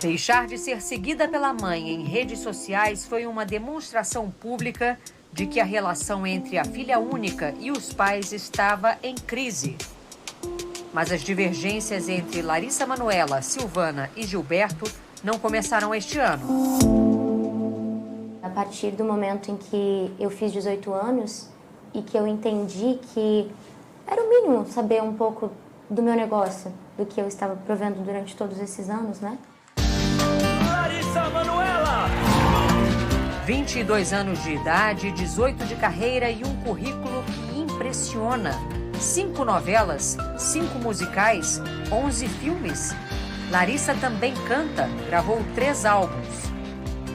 Deixar de ser seguida pela mãe em redes sociais foi uma demonstração pública de que a relação entre a filha única e os pais estava em crise. Mas as divergências entre Larissa Manoela, Silvana e Gilberto não começaram este ano. A partir do momento em que eu fiz 18 anos e que eu entendi que era o mínimo saber um pouco do meu negócio, do que eu estava provendo durante todos esses anos, né? Larissa Manoela! 22 anos de idade, 18 de carreira e um currículo que impressiona. 5 novelas, 5 musicais, 11 filmes. Larissa também canta, gravou 3 álbuns.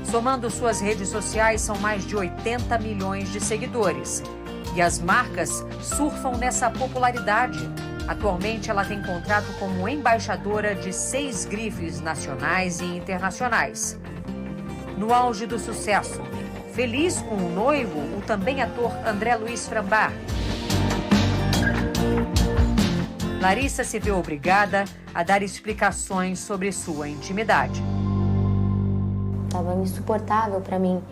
Somando suas redes sociais, são mais de 80 milhões de seguidores. E as marcas surfam nessa popularidade. Atualmente, ela tem contrato como embaixadora de 6 grifes nacionais e internacionais. No auge do sucesso, feliz com o noivo, o também ator André Luiz Frambach. Larissa se vê obrigada a dar explicações sobre sua intimidade. Estava insuportável para mim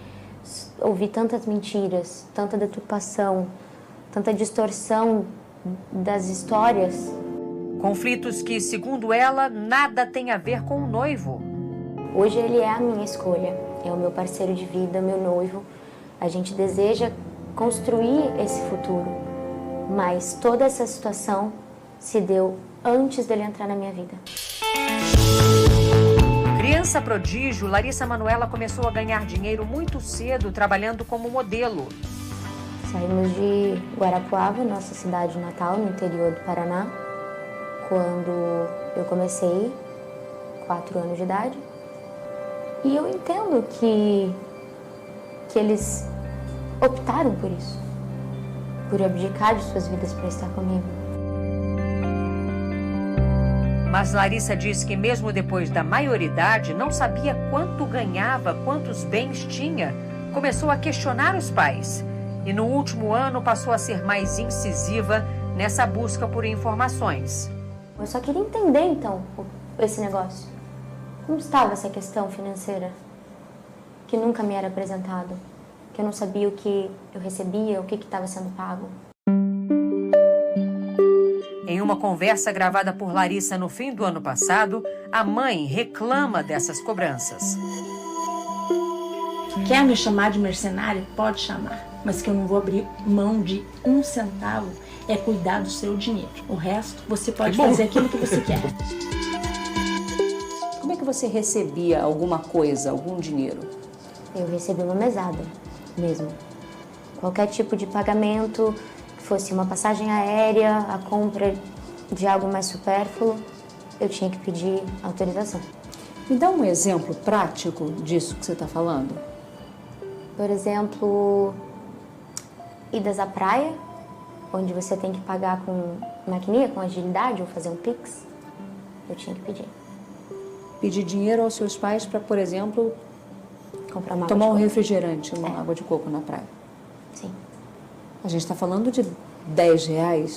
ouvir tantas mentiras, tanta deturpação, tanta distorção das histórias. Conflitos que, segundo ela, nada tem a ver com o noivo. Hoje ele é a minha escolha, é o meu parceiro de vida, meu noivo. A gente deseja construir esse futuro, mas toda essa situação se deu antes dele entrar na minha vida. Criança prodígio, Larissa Manoela começou a ganhar dinheiro muito cedo trabalhando como modelo. Saímos de Guarapuava, nossa cidade natal, no interior do Paraná, quando eu comecei, 4 anos de idade. E eu entendo que eles optaram por isso, por abdicar de suas vidas para estar comigo. Mas Larissa diz que mesmo depois da maioridade, não sabia quanto ganhava, quantos bens tinha. Começou a questionar os pais. E no último ano passou a ser mais incisiva nessa busca por informações. Eu só queria entender, então, esse negócio. Como estava essa questão financeira? Que nunca me era apresentado. Que eu não sabia o que eu recebia, o que estava sendo pago. Em uma conversa gravada por Larissa no fim do ano passado, a mãe reclama dessas cobranças. Quer me chamar de mercenário? Pode chamar. Mas que eu não vou abrir mão de 1 centavo é cuidar do seu dinheiro. O resto, você pode fazer aquilo que você quer. Como é que você recebia alguma coisa, algum dinheiro? Eu recebi uma mesada, mesmo. Qualquer tipo de pagamento, que fosse uma passagem aérea, a compra de algo mais supérfluo, eu tinha que pedir autorização. Me dá um exemplo prático disso que você está falando. Por exemplo, idas à praia, onde você tem que pagar com maquininha, com agilidade, ou fazer um Pix, eu tinha que pedir. Pedir dinheiro aos seus pais para, por exemplo, Comprar uma tomar água um de coco. refrigerante, uma água de coco na praia. Sim. A gente está falando de R$10.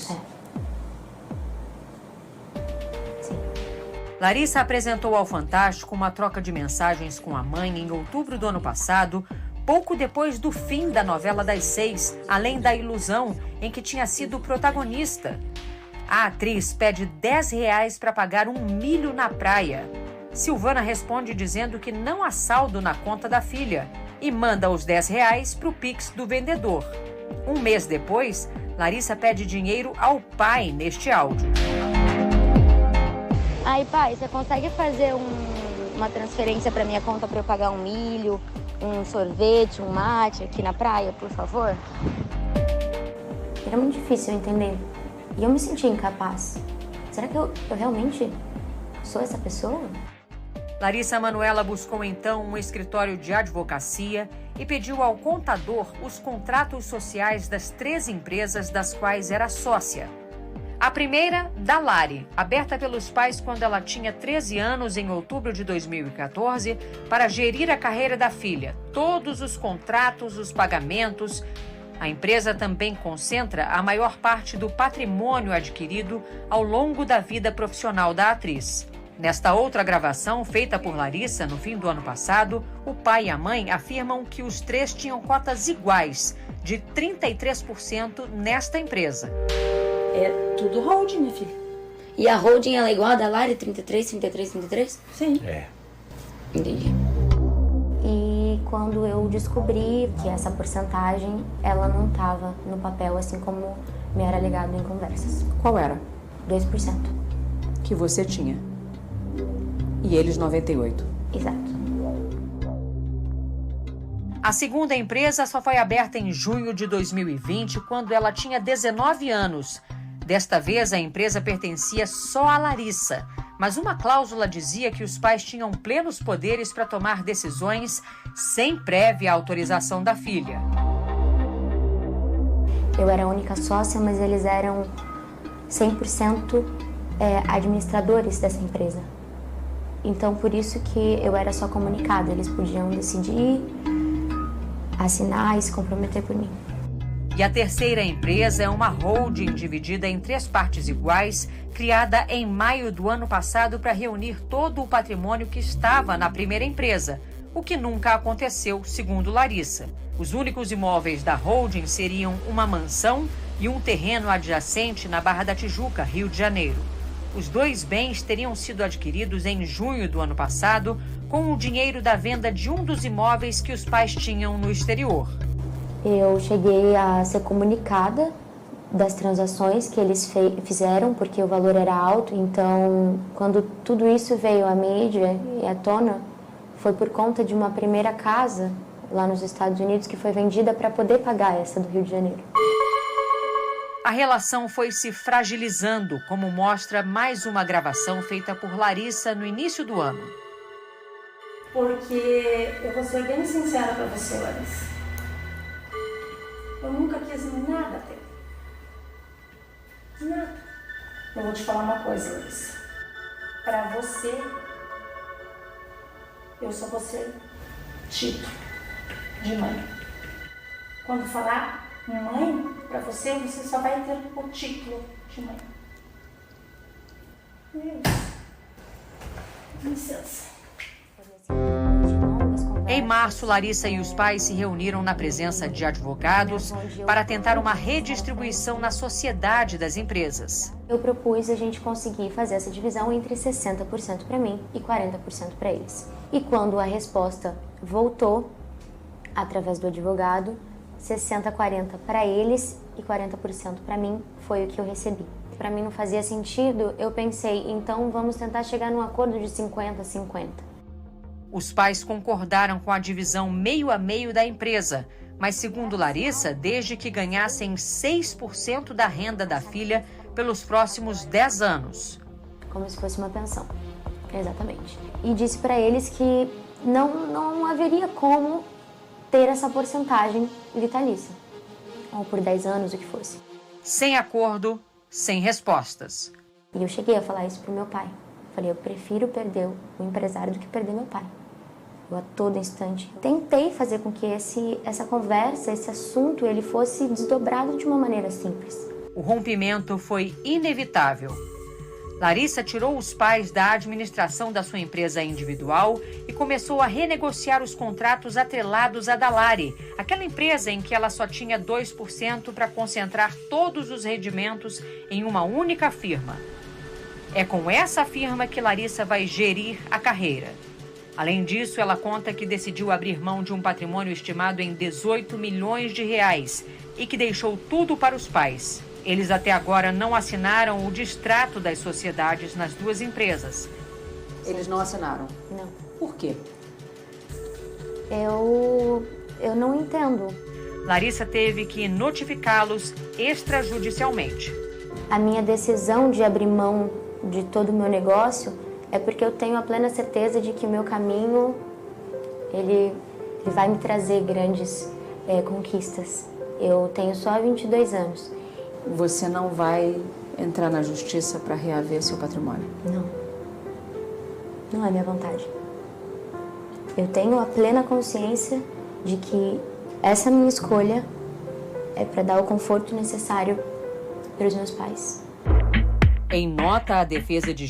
Sim. Larissa apresentou ao Fantástico uma troca de mensagens com a mãe em outubro do ano passado, pouco depois do fim da novela das 6, Além da Ilusão, em que tinha sido protagonista. A atriz pede R$10 para pagar um milho na praia. Silvana responde dizendo que não há saldo na conta da filha e manda os R$10 para o Pix do vendedor. Um mês depois, Larissa pede dinheiro ao pai neste áudio. Aí, pai, você consegue fazer uma transferência para minha conta para eu pagar um milho, um sorvete, um mate aqui na praia, por favor? Era muito difícil eu entender. E eu me sentia incapaz. Será que eu realmente sou essa pessoa? Larissa Manoela buscou então um escritório de advocacia e pediu ao contador os contratos sociais das 3 empresas das quais era sócia. A primeira, da Lari, aberta pelos pais quando ela tinha 13 anos em outubro de 2014, para gerir a carreira da filha, todos os contratos, os pagamentos. A empresa também concentra a maior parte do patrimônio adquirido ao longo da vida profissional da atriz. Nesta outra gravação, feita por Larissa no fim do ano passado, o pai e a mãe afirmam que os três tinham cotas iguais, de 33% nesta empresa. É tudo holding, minha filha. E a holding, ela é igual a da Lari, 33, 33, 33? Sim. É. Entendi. E quando eu descobri que essa porcentagem, ela não estava no papel, assim como me era alegado em conversas. Qual era? 2%. Que você tinha. E eles 98. Exato. A segunda empresa só foi aberta em junho de 2020, quando ela tinha 19 anos. Desta vez, a empresa pertencia só a Larissa, mas uma cláusula dizia que os pais tinham plenos poderes para tomar decisões sem prévia autorização da filha. Eu era a única sócia, mas eles eram 100% administradores dessa empresa. Então, por isso que eu era só comunicada. Eles podiam decidir, assinar e se comprometer por mim. E a terceira empresa é uma holding dividida em 3 partes iguais, criada em maio do ano passado para reunir todo o patrimônio que estava na primeira empresa, o que nunca aconteceu, segundo Larissa. Os únicos imóveis da holding seriam uma mansão e um terreno adjacente na Barra da Tijuca, Rio de Janeiro. Os 2 bens teriam sido adquiridos em junho do ano passado com o dinheiro da venda de um dos imóveis que os pais tinham no exterior. Eu cheguei a ser comunicada das transações que eles fizeram, porque o valor era alto. Então, quando tudo isso veio à mídia e à tona, foi por conta de uma primeira casa lá nos Estados Unidos que foi vendida para poder pagar essa do Rio de Janeiro. A relação foi se fragilizando, como mostra mais uma gravação feita por Larissa no início do ano. Porque eu vou ser bem sincera pra você, Larissa. Eu nunca quis nada ter. Nada. Eu vou te falar uma coisa, Larissa. Pra você, eu só vou ser título de mãe. Quando falar mãe, pra você, você só vai ter o título de mãe. É isso. Licença. Em março, Larissa e os pais se reuniram na presença de advogados para tentar uma redistribuição na sociedade das empresas. Eu propus a gente conseguir fazer essa divisão entre 60% para mim e 40% para eles. E quando a resposta voltou, através do advogado, 60-40 para eles e 40% para mim foi o que eu recebi. Para mim não fazia sentido, eu pensei, então vamos tentar chegar num acordo de 50-50. Os pais concordaram com a divisão meio a meio da empresa, mas segundo Larissa, desde que ganhassem 6% da renda da filha pelos próximos 10 anos. Como se fosse uma pensão, exatamente. E disse para eles que não haveria como ter essa porcentagem vitalícia, ou por 10 anos, o que fosse. Sem acordo, sem respostas. E eu cheguei a falar isso pro meu pai. Falei, eu prefiro perder o empresário do que perder meu pai. Eu a todo instante tentei fazer com que essa conversa, esse assunto, ele fosse desdobrado de uma maneira simples. O rompimento foi inevitável. Larissa tirou os pais da administração da sua empresa individual e começou a renegociar os contratos atrelados à da Lari, aquela empresa em que ela só tinha 2% para concentrar todos os rendimentos em uma única firma. É com essa firma que Larissa vai gerir a carreira. Além disso, ela conta que decidiu abrir mão de um patrimônio estimado em 18 milhões de reais e que deixou tudo para os pais. Eles até agora não assinaram o distrato das sociedades nas 2 empresas. Eles não assinaram? Não. Por quê? Eu não entendo. Larissa teve que notificá-los extrajudicialmente. A minha decisão de abrir mão de todo o meu negócio é porque eu tenho a plena certeza de que o meu caminho ele vai me trazer grandes conquistas. Eu tenho só 22 anos. Você não vai entrar na justiça para reaver seu patrimônio? Não. Não é minha vontade. Eu tenho a plena consciência de que essa minha escolha é para dar o conforto necessário para os meus pais. Em nota, a defesa de